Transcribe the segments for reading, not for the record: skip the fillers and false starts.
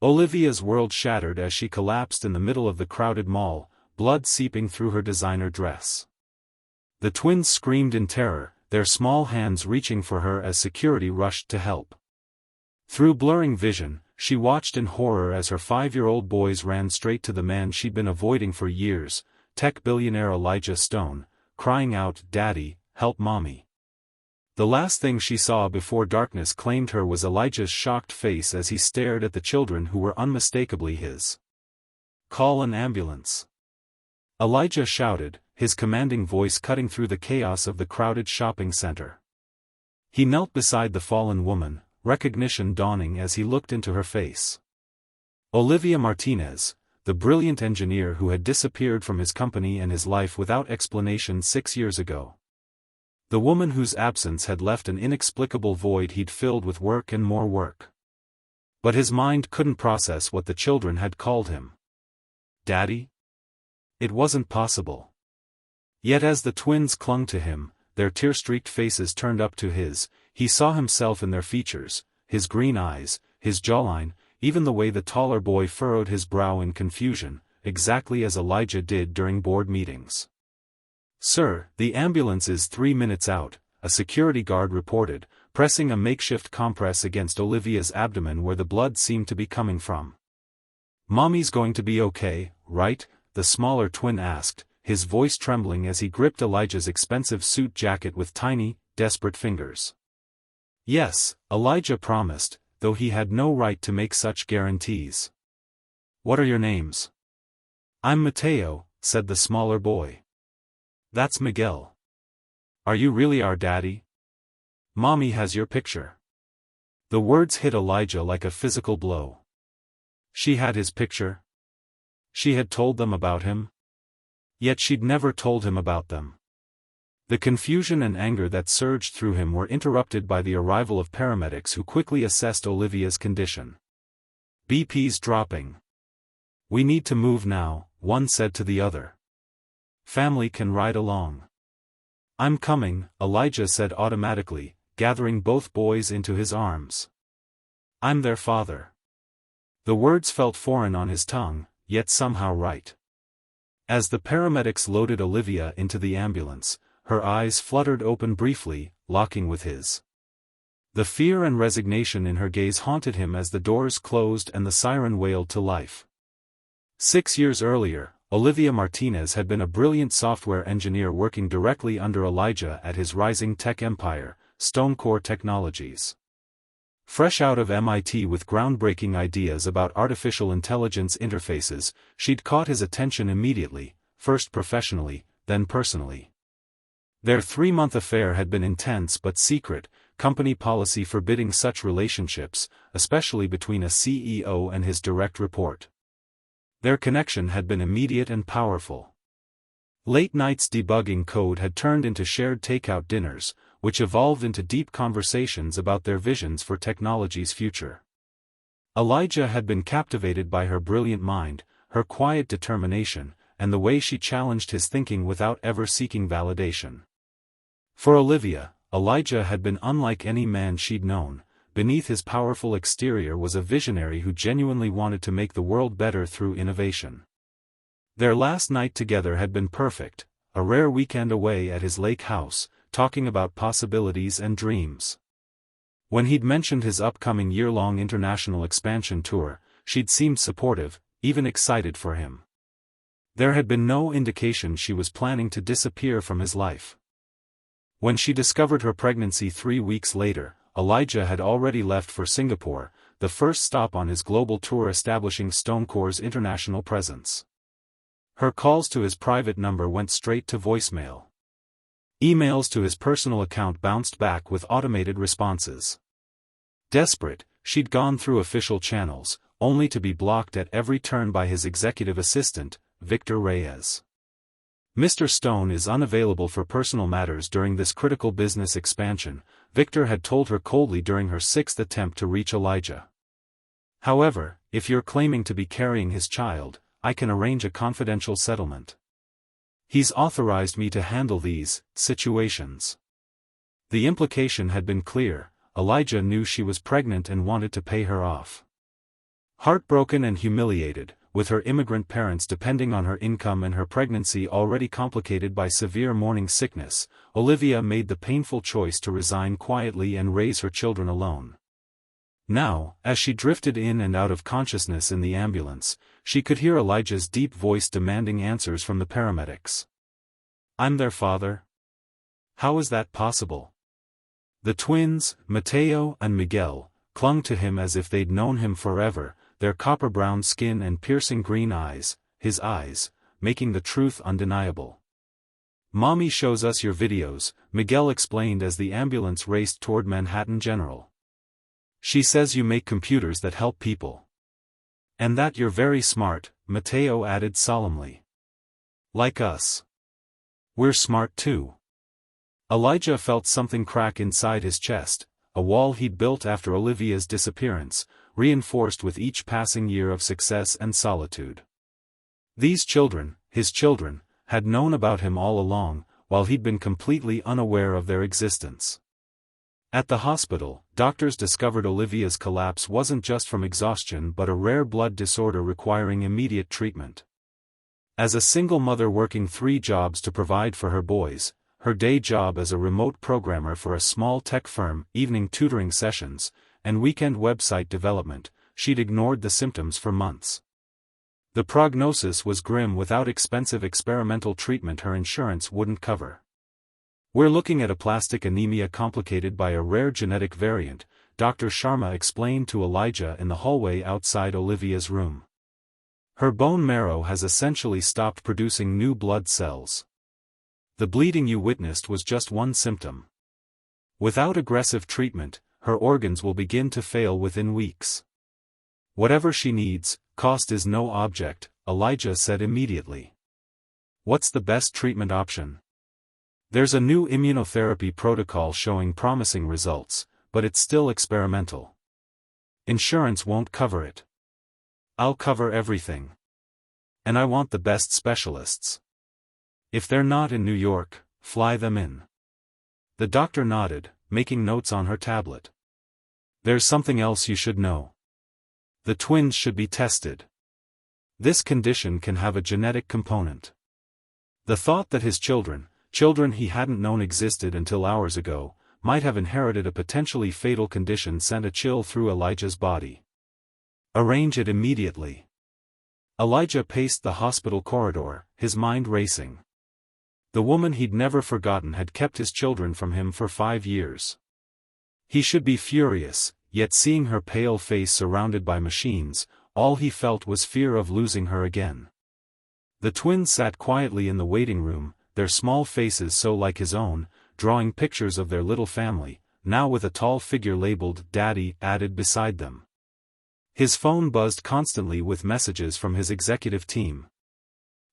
Olivia's world shattered as she collapsed in the middle of the crowded mall, blood seeping through her designer dress. The twins screamed in terror, their small hands reaching for her as security rushed to help. Through blurring vision, she watched in horror as her 5-year-old boys ran straight to the man she'd been avoiding for years, tech billionaire Elijah Stone, crying out, "Daddy, help Mommy." The last thing she saw before darkness claimed her was Elijah's shocked face as he stared at the children who were unmistakably his. "Call an ambulance," Elijah shouted, his commanding voice cutting through the chaos of the crowded shopping center. He knelt beside the fallen woman, recognition dawning as he looked into her face. Olivia Martinez, the brilliant engineer who had disappeared from his company and his life without explanation 6 years ago. The woman whose absence had left an inexplicable void he'd filled with work and more work. But his mind couldn't process what the children had called him. Daddy? It wasn't possible. Yet as the twins clung to him, their tear-streaked faces turned up to his, he saw himself in their features, his green eyes, his jawline, even the way the taller boy furrowed his brow in confusion, exactly as Elijah did during board meetings. "Sir, the ambulance is 3 minutes out," a security guard reported, pressing a makeshift compress against Olivia's abdomen where the blood seemed to be coming from. "Mommy's going to be okay, right?" the smaller twin asked, his voice trembling as he gripped Elijah's expensive suit jacket with tiny, desperate fingers. "Yes," Elijah promised, though he had no right to make such guarantees. "What are your names?" "I'm Mateo," said the smaller boy. "That's Miguel." "Are you really our daddy?" "Mommy has your picture." The words hit Elijah like a physical blow. She had his picture? She had told them about him? Yet she'd never told him about them. The confusion and anger that surged through him were interrupted by the arrival of paramedics who quickly assessed Olivia's condition. "BP's dropping. We need to move now," one said to the other. "Family can ride along." "I'm coming," Elijah said automatically, gathering both boys into his arms. "I'm their father." The words felt foreign on his tongue, yet somehow right. As the paramedics loaded Olivia into the ambulance, her eyes fluttered open briefly, locking with his. The fear and resignation in her gaze haunted him as the doors closed and the siren wailed to life. 6 years earlier, Olivia Martinez had been a brilliant software engineer working directly under Elijah at his rising tech empire, Stonecore Technologies. Fresh out of MIT with groundbreaking ideas about artificial intelligence interfaces, she'd caught his attention immediately, first professionally, then personally. Their 3-month affair had been intense but secret, company policy forbidding such relationships, especially between a CEO and his direct report. Their connection had been immediate and powerful. Late nights debugging code had turned into shared takeout dinners, which evolved into deep conversations about their visions for technology's future. Elijah had been captivated by her brilliant mind, her quiet determination, and the way she challenged his thinking without ever seeking validation. For Olivia, Elijah had been unlike any man she'd known. Beneath his powerful exterior was a visionary who genuinely wanted to make the world better through innovation. Their last night together had been perfect, a rare weekend away at his lake house, talking about possibilities and dreams. When he'd mentioned his upcoming year-long international expansion tour, she'd seemed supportive, even excited for him. There had been no indication she was planning to disappear from his life. When she discovered her pregnancy 3 weeks later, Elijah had already left for Singapore, the first stop on his global tour establishing Stonecore's international presence. Her calls to his private number went straight to voicemail. Emails to his personal account bounced back with automated responses. Desperate, she'd gone through official channels, only to be blocked at every turn by his executive assistant, Victor Reyes. "Mr. Stone is unavailable for personal matters during this critical business expansion," Victor had told her coldly during her 6th attempt to reach Elijah. "However, if you're claiming to be carrying his child, I can arrange a confidential settlement. He's authorized me to handle these situations." The implication had been clear. Elijah knew she was pregnant and wanted to pay her off. Heartbroken and humiliated, with her immigrant parents depending on her income and her pregnancy already complicated by severe morning sickness, Olivia made the painful choice to resign quietly and raise her children alone. Now, as she drifted in and out of consciousness in the ambulance, she could hear Elijah's deep voice demanding answers from the paramedics. "I'm their father? How is that possible?" The twins, Mateo and Miguel, clung to him as if they'd known him forever, their copper-brown skin and piercing green eyes, his eyes, making the truth undeniable. "Mommy shows us your videos," Miguel explained as the ambulance raced toward Manhattan General. "She says you make computers that help people. And that you're very smart," Mateo added solemnly. "Like us. We're smart too." Elijah felt something crack inside his chest, a wall he'd built after Olivia's disappearance, reinforced with each passing year of success and solitude. These children, his children, had known about him all along, while he'd been completely unaware of their existence. At the hospital, doctors discovered Olivia's collapse wasn't just from exhaustion but a rare blood disorder requiring immediate treatment. As a single mother working 3 jobs to provide for her boys, her day job as a remote programmer for a small tech firm, evening tutoring sessions, and weekend website development, she'd ignored the symptoms for months. The prognosis was grim. Without expensive experimental treatment her insurance wouldn't cover. "We're looking at aplastic anemia complicated by a rare genetic variant," Dr. Sharma explained to Elijah in the hallway outside Olivia's room. "Her bone marrow has essentially stopped producing new blood cells. The bleeding you witnessed was just one symptom. Without aggressive treatment, her organs will begin to fail within weeks. Whatever she needs, cost is no object," Elijah said immediately. "What's the best treatment option?" "There's a new immunotherapy protocol showing promising results, but it's still experimental. Insurance won't cover it." "I'll cover everything. And I want the best specialists. If they're not in New York, fly them in." The doctor nodded, making notes on her tablet. "There's something else you should know. The twins should be tested. This condition can have a genetic component." The thought that his children he hadn't known existed until hours ago, might have inherited a potentially fatal condition sent a chill through Elijah's body. "Arrange it immediately." Elijah paced the hospital corridor, his mind racing. The woman he'd never forgotten had kept his children from him for 5 years. He should be furious, yet seeing her pale face surrounded by machines, all he felt was fear of losing her again. The twins sat quietly in the waiting room, their small faces so like his own, drawing pictures of their little family, now with a tall figure labeled "Daddy" added beside them. His phone buzzed constantly with messages from his executive team.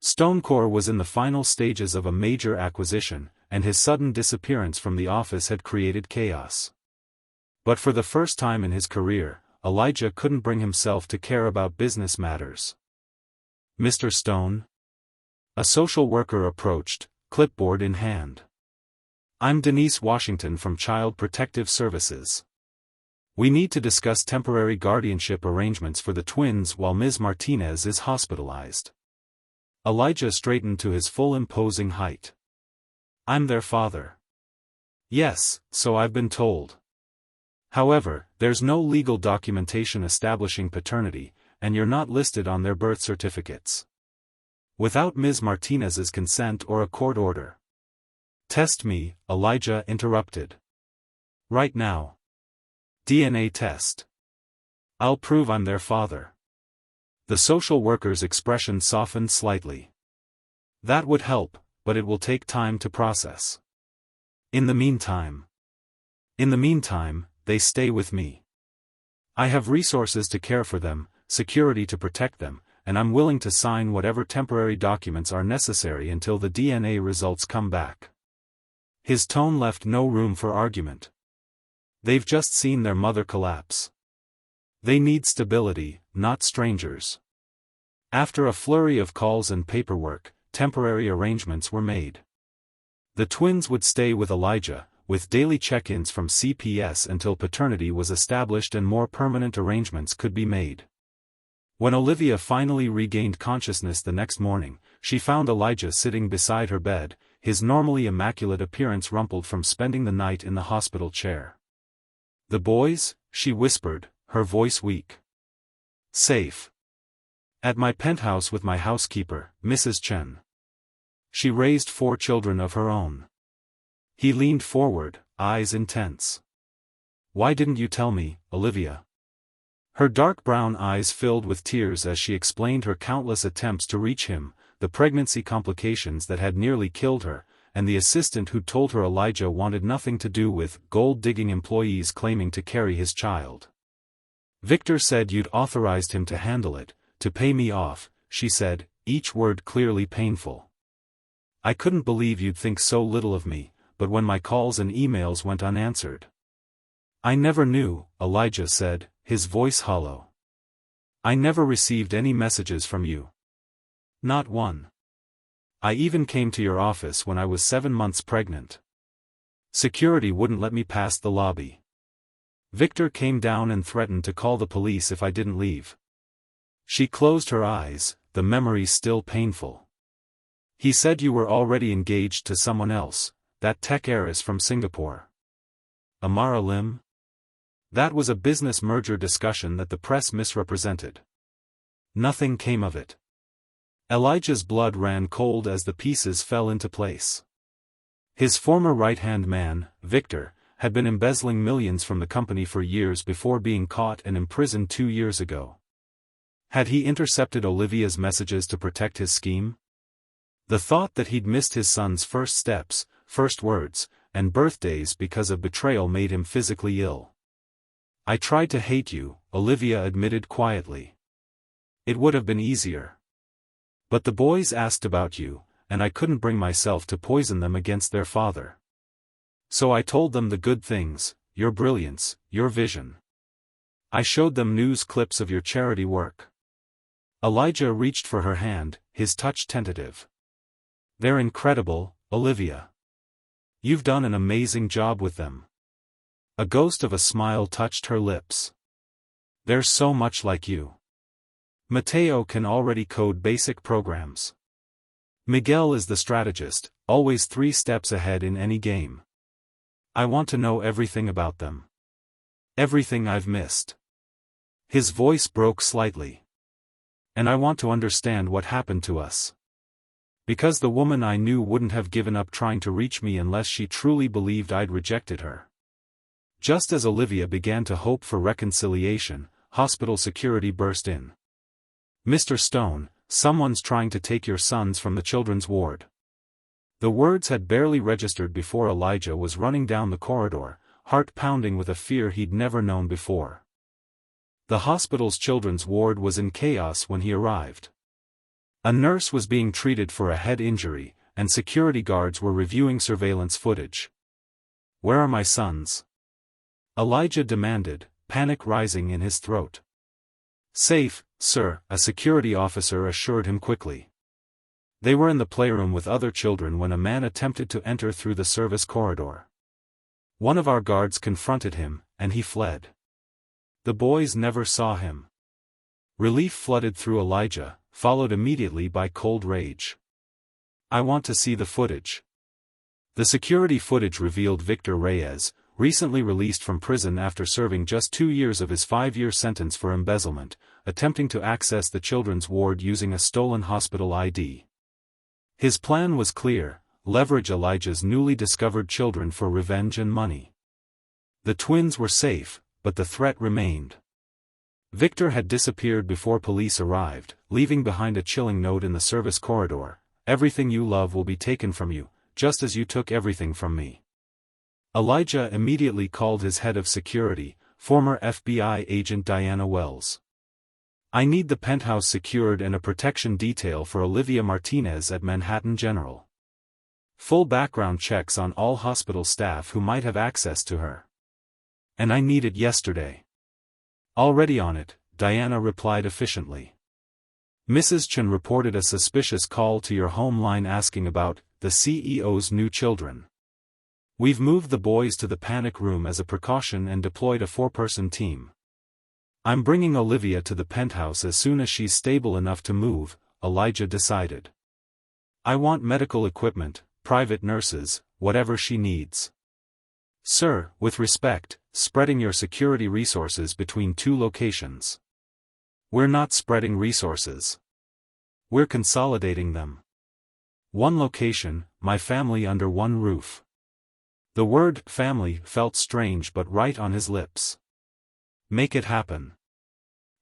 Stonecore was in the final stages of a major acquisition, and his sudden disappearance from the office had created chaos. But for the first time in his career, Elijah couldn't bring himself to care about business matters. "Mr. Stone?" A social worker approached, clipboard in hand. "I'm Denise Washington from Child Protective Services. We need to discuss temporary guardianship arrangements for the twins while Ms. Martinez is hospitalized." Elijah straightened to his full imposing height. "I'm their father." "Yes, so I've been told. However, there's no legal documentation establishing paternity, and you're not listed on their birth certificates. Without Ms. Martinez's consent or a court order." "Test me," Elijah interrupted. "Right now. DNA test. I'll prove I'm their father." The social worker's expression softened slightly. "That would help, but it will take time to process. In the meantime, they stay with me. I have resources to care for them, security to protect them, and I'm willing to sign whatever temporary documents are necessary until the DNA results come back." His tone left no room for argument. They've just seen their mother collapse. They need stability, not strangers. After a flurry of calls and paperwork, temporary arrangements were made. The twins would stay with Elijah, with daily check-ins from CPS until paternity was established and more permanent arrangements could be made. When Olivia finally regained consciousness the next morning, she found Elijah sitting beside her bed, his normally immaculate appearance rumpled from spending the night in the hospital chair. "The boys?" she whispered, her voice weak. "Safe. At my penthouse with my housekeeper, Mrs. Chen. She raised 4 children of her own." He leaned forward, eyes intense. "Why didn't you tell me, Olivia?" Her dark brown eyes filled with tears as she explained her countless attempts to reach him, the pregnancy complications that had nearly killed her, and the assistant who told her Elijah wanted nothing to do with gold-digging employees claiming to carry his child. "Victor said you'd authorized him to handle it, to pay me off," she said, each word clearly painful. "I couldn't believe you'd think so little of me, but when my calls and emails went unanswered." "I never knew," Elijah said, his voice hollow. "I never received any messages from you. Not one. I even came to your office when I was 7 months pregnant. Security wouldn't let me past the lobby. Victor came down and threatened to call the police if I didn't leave." She closed her eyes, the memory still painful. "He said you were already engaged to someone else, that tech heiress from Singapore. Amara Lim? That was a business merger discussion that the press misrepresented. Nothing came of it." Elijah's blood ran cold as the pieces fell into place. His former right-hand man, Victor, had been embezzling millions from the company for years before being caught and imprisoned 2 years ago. Had he intercepted Olivia's messages to protect his scheme? The thought that he'd missed his son's first steps, first words, and birthdays because of betrayal made him physically ill. "I tried to hate you," Olivia admitted quietly. "It would have been easier. But the boys asked about you, and I couldn't bring myself to poison them against their father. So I told them the good things, your brilliance, your vision. I showed them news clips of your charity work." Elijah reached for her hand, his touch tentative. "They're incredible, Olivia. You've done an amazing job with them." A ghost of a smile touched her lips. "They're so much like you. Mateo can already code basic programs. Miguel is the strategist, always 3 steps ahead in any game. I want to know everything about them. Everything I've missed." His voice broke slightly. "And I want to understand what happened to us. Because the woman I knew wouldn't have given up trying to reach me unless she truly believed I'd rejected her." Just as Olivia began to hope for reconciliation, hospital security burst in. "Mr. Stone, someone's trying to take your sons from the children's ward." The words had barely registered before Elijah was running down the corridor, heart pounding with a fear he'd never known before. The hospital's children's ward was in chaos when he arrived. A nurse was being treated for a head injury, and security guards were reviewing surveillance footage. "Where are my sons?" Elijah demanded, panic rising in his throat. "Safe, sir," a security officer assured him quickly. They were in the playroom with other children when a man attempted to enter through the service corridor. One of our guards confronted him, and he fled. The boys never saw him. Relief flooded through Elijah, followed immediately by cold rage. "I want to see the footage." The security footage revealed Victor Reyes, recently released from prison after serving just 2 years of his 5-year sentence for embezzlement, attempting to access the children's ward using a stolen hospital ID. His plan was clear: leverage Elijah's newly discovered children for revenge and money. The twins were safe, but the threat remained. Victor had disappeared before police arrived, leaving behind a chilling note in the service corridor: "Everything you love will be taken from you, just as you took everything from me." Elijah immediately called his head of security, former FBI agent Diana Wells. "I need the penthouse secured and a protection detail for Olivia Martinez at Manhattan General. Full background checks on all hospital staff who might have access to her. And I need it yesterday." "Already on it," Diana replied efficiently. "Mrs. Chen reported a suspicious call to your home line asking about the CEO's new children. We've moved the boys to the panic room as a precaution and deployed a 4-person team. I'm bringing Olivia to the penthouse as soon as she's stable enough to move, Elijah decided. I want medical equipment, private nurses, whatever she needs. Sir, with respect, spreading your security resources between 2 locations. We're not spreading resources. We're consolidating them. 1 location, my family under 1 roof. The word family felt strange but right on his lips. Make it happen.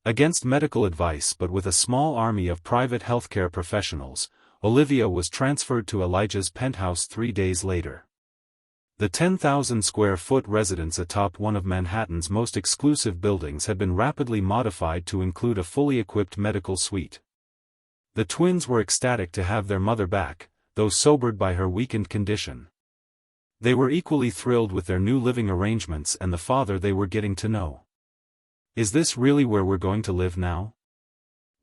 Against medical advice but with a small army of private healthcare professionals, Olivia was transferred to Elijah's penthouse 3 days later. The 10,000-square-foot residence atop one of Manhattan's most exclusive buildings had been rapidly modified to include a fully equipped medical suite. The twins were ecstatic to have their mother back, though sobered by her weakened condition. They were equally thrilled with their new living arrangements and the father they were getting to know. Is this really where we're going to live now?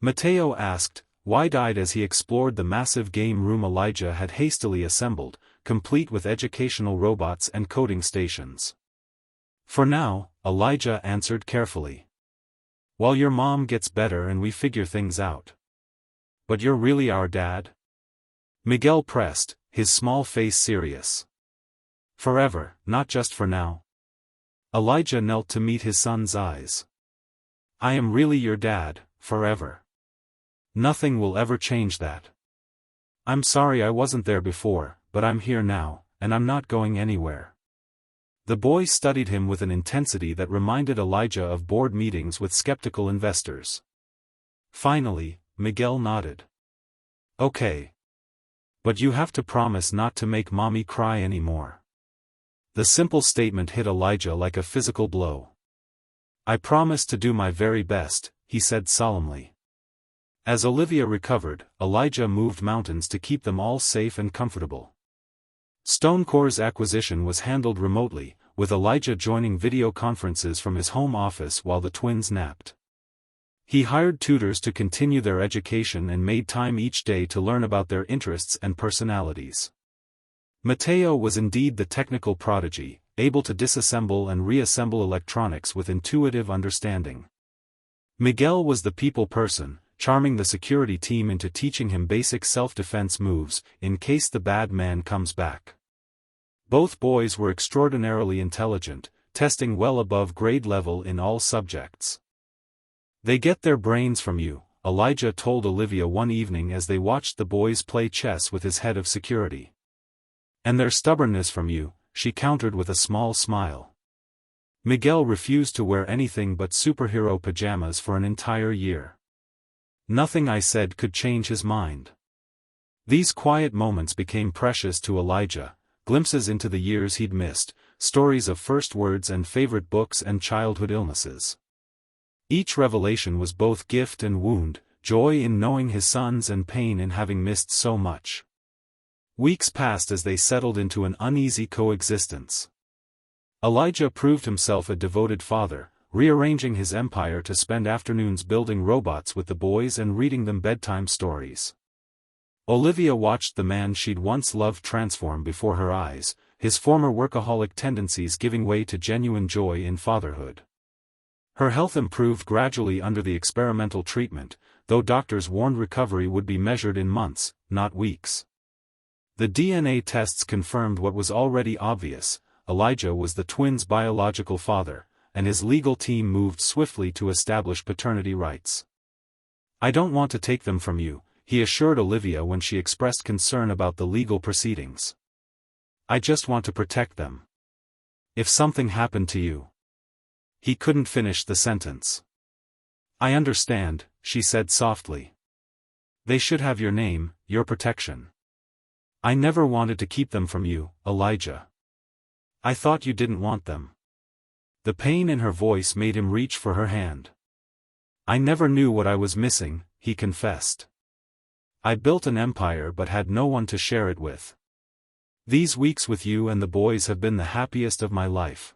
Mateo asked, wide-eyed as he explored the massive game room Elijah had hastily assembled, complete with educational robots and coding stations. For now, Elijah answered carefully. While your mom gets better and we figure things out. But you're really our dad? Miguel pressed, his small face serious. Forever, not just for now. Elijah knelt to meet his son's eyes. I am really your dad, forever. Nothing will ever change that. I'm sorry I wasn't there before, but I'm here now, and I'm not going anywhere. The boy studied him with an intensity that reminded Elijah of board meetings with skeptical investors. Finally, Miguel nodded. Okay. But you have to promise not to make mommy cry anymore. The simple statement hit Elijah like a physical blow. I promise to do my very best, he said solemnly. As Olivia recovered, Elijah moved mountains to keep them all safe and comfortable. Stonecore's acquisition was handled remotely, with Elijah joining video conferences from his home office while the twins napped. He hired tutors to continue their education and made time each day to learn about their interests and personalities. Mateo was indeed the technical prodigy, able to disassemble and reassemble electronics with intuitive understanding. Miguel was the people person, charming the security team into teaching him basic self-defense moves, in case the bad man comes back. Both boys were extraordinarily intelligent, testing well above grade level in all subjects. They get their brains from you, Elijah told Olivia one evening as they watched the boys play chess with his head of security. And their stubbornness from you, she countered with a small smile. Miguel refused to wear anything but superhero pajamas for an entire year. Nothing I said could change his mind. These quiet moments became precious to Elijah, glimpses into the years he'd missed, stories of first words and favorite books and childhood illnesses. Each revelation was both gift and wound, joy in knowing his sons and pain in having missed so much. Weeks passed as they settled into an uneasy coexistence. Elijah proved himself a devoted father, rearranging his empire to spend afternoons building robots with the boys and reading them bedtime stories. Olivia watched the man she'd once loved transform before her eyes, his former workaholic tendencies giving way to genuine joy in fatherhood. Her health improved gradually under the experimental treatment, though doctors warned recovery would be measured in months, not weeks. The DNA tests confirmed what was already obvious: Elijah was the twins' biological father, and his legal team moved swiftly to establish paternity rights. I don't want to take them from you, he assured Olivia when she expressed concern about the legal proceedings. I just want to protect them. If something happened to you. He couldn't finish the sentence. I understand, she said softly. They should have your name, your protection. I never wanted to keep them from you, Elijah. I thought you didn't want them. The pain in her voice made him reach for her hand. I never knew what I was missing, he confessed. I built an empire but had no one to share it with. These weeks with you and the boys have been the happiest of my life.